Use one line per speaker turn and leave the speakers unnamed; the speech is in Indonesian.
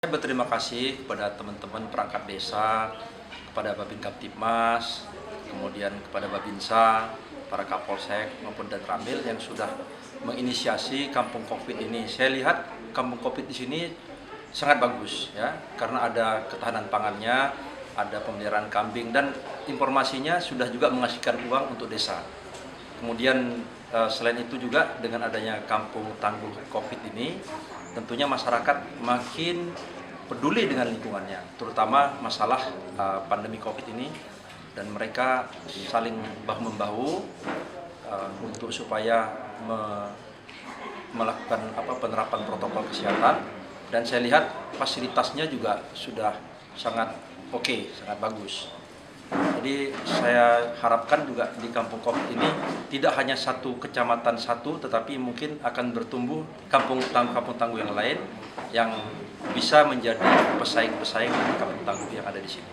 Saya berterima kasih kepada teman-teman perangkat desa, kepada Babin Kamtibmas, kemudian kepada Babinsa, para Kapolsek maupun Danramil yang sudah menginisiasi Kampung Covid ini. Saya lihat Kampung Covid di sini sangat bagus ya, karena ada ketahanan pangannya, ada pemeliharaan kambing dan informasinya sudah juga menghasilkan uang untuk desa. Kemudian selain itu juga dengan adanya Kampung Tangguh Covid ini, tentunya masyarakat makin peduli dengan lingkungannya, terutama masalah pandemi Covid ini, dan mereka saling bahu-membahu untuk supaya melakukan penerapan protokol kesehatan. Dan saya lihat fasilitasnya juga sudah sangat oke, sangat bagus. Jadi saya harapkan juga di Kampung Covid ini tidak hanya satu kecamatan satu, tetapi mungkin akan bertumbuh kampung tangguh yang lain yang bisa menjadi pesaing-pesaing dari kampung tangguh yang ada di sini.